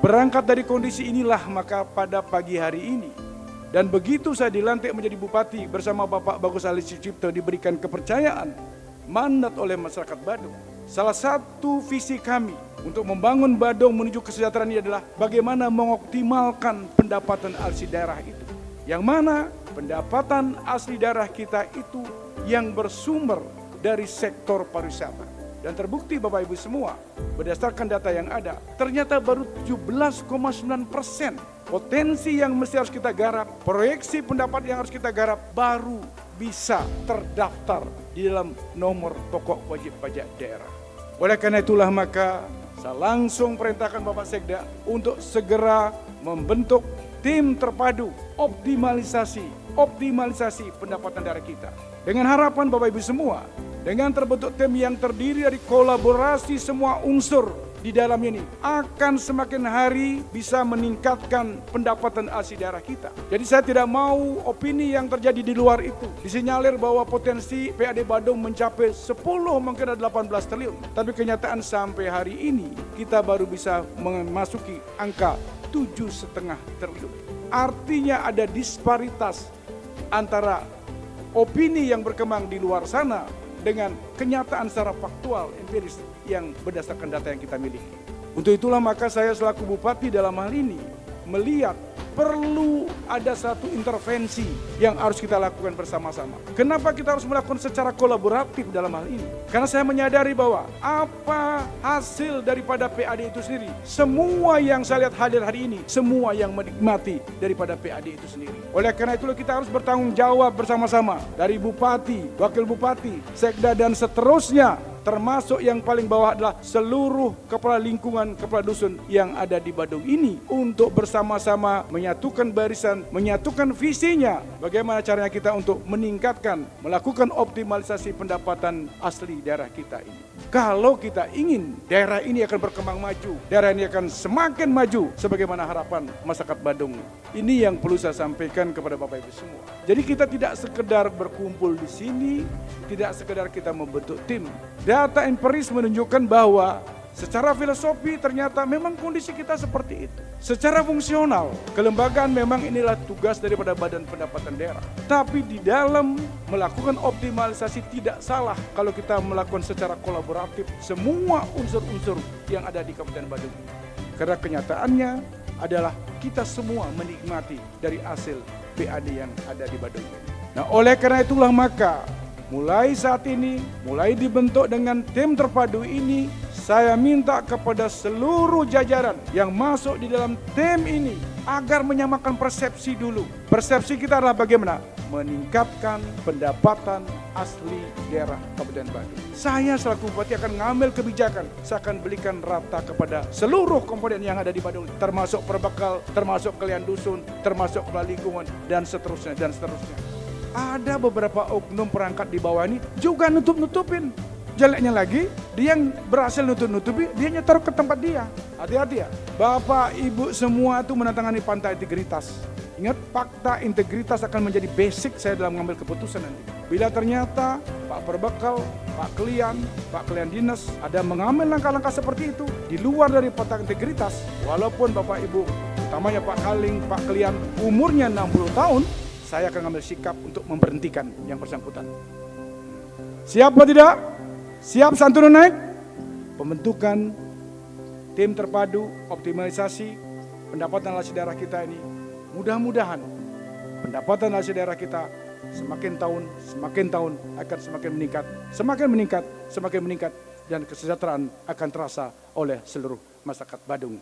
Berangkat dari kondisi inilah maka pada pagi hari ini dan begitu saya dilantik menjadi bupati bersama Bapak Bagus Ali Sucipto diberikan kepercayaan mandat oleh masyarakat Badung. Salah satu visi kami untuk membangun Badung menuju kesejahteraan ini adalah bagaimana mengoptimalkan pendapatan asli daerah itu. Yang mana pendapatan asli daerah kita itu yang bersumber dari sektor pariwisata. Dan terbukti Bapak Ibu semua, berdasarkan data yang ada, ternyata baru 17,9% potensi yang mesti harus kita garap, proyeksi pendapat yang harus kita garap, baru bisa terdaftar di dalam nomor pokok wajib pajak daerah. Oleh karena itulah maka saya langsung perintahkan Bapak Sekda untuk segera membentuk tim terpadu optimalisasi pendapatan daerah kita. Dengan harapan Bapak Ibu semua, dengan terbentuk tim yang terdiri dari kolaborasi semua unsur di dalam ini akan semakin hari bisa meningkatkan pendapatan asli daerah kita. Jadi saya tidak mau opini yang terjadi di luar itu disinyalir bahwa potensi PAD Badung mencapai 10 mungkin ada 18 triliun. Tapi kenyataan sampai hari ini kita baru bisa memasuki angka 7,5 triliun. Artinya ada disparitas antara opini yang berkembang di luar sana dengan kenyataan secara faktual, empiris yang berdasarkan data yang kita miliki. Untuk itulah maka saya selaku bupati dalam hal ini melihat perlu ada satu intervensi yang harus kita lakukan bersama-sama. Kenapa kita harus melakukan secara kolaboratif dalam hal ini? Karena saya menyadari bahwa apa hasil daripada PAD itu sendiri, semua yang saya lihat hadir hari ini, semua yang menikmati daripada PAD itu sendiri. Oleh karena itulah kita harus bertanggung jawab bersama-sama dari bupati, wakil bupati, sekda dan seterusnya. Termasuk yang paling bawah adalah seluruh kepala lingkungan, kepala dusun yang ada di Badung ini untuk bersama-sama menyatukan barisan, menyatukan visinya. Bagaimana caranya kita untuk meningkatkan, melakukan optimalisasi pendapatan asli daerah kita ini. Kalau kita ingin daerah ini akan berkembang maju, daerah ini akan semakin maju sebagaimana harapan masyarakat Badung. Ini yang perlu saya sampaikan kepada Bapak Ibu semua. Jadi kita tidak sekedar berkumpul di sini, tidak sekedar kita membentuk tim. Data empiris menunjukkan bahwa secara filosofi ternyata memang kondisi kita seperti itu. Secara fungsional, kelembagaan memang inilah tugas daripada Badan Pendapatan Daerah. Tapi di dalam melakukan optimalisasi tidak salah kalau kita melakukan secara kolaboratif semua unsur-unsur yang ada di Kabupaten Badung. Karena kenyataannya adalah kita semua menikmati dari hasil PAD yang ada di Badung. Nah, oleh karena itulah maka mulai saat ini, mulai dibentuk dengan tim terpadu ini, saya minta kepada seluruh jajaran yang masuk di dalam tim ini agar menyamakan persepsi dulu. Persepsi kita adalah bagaimana? Meningkatkan pendapatan asli daerah Kabupaten Badung. Saya selaku bupati akan ngambil kebijakan, saya akan belikan rata kepada seluruh komponen yang ada di Badung, termasuk perbekal, termasuk kalian dusun, termasuk kepala lingkungan, dan seterusnya, dan seterusnya. Ada beberapa oknum perangkat di bawah ini juga nutup-nutupin. Jeleknya lagi, dia yang berhasil nutup-nutupi, dia nyetor ke tempat dia. Hati-hati ya. Bapak, Ibu semua itu menandatangani Fakta Integritas. Ingat, fakta integritas akan menjadi basic saya dalam mengambil keputusan nanti. Bila ternyata Pak Perbekal, Pak Kelian Dinas ada mengambil langkah-langkah seperti itu di luar dari fakta integritas, walaupun Bapak Ibu, utamanya Pak Kaling, Pak Kelian, umurnya 60 tahun, saya akan ambil sikap untuk memberhentikan yang bersangkutan. Siap atau tidak? Siap santun naik? Pembentukan tim terpadu optimalisasi pendapatan asli daerah kita ini, mudah-mudahan pendapatan asli daerah kita semakin tahun akan semakin meningkat dan kesejahteraan akan terasa oleh seluruh masyarakat Badung.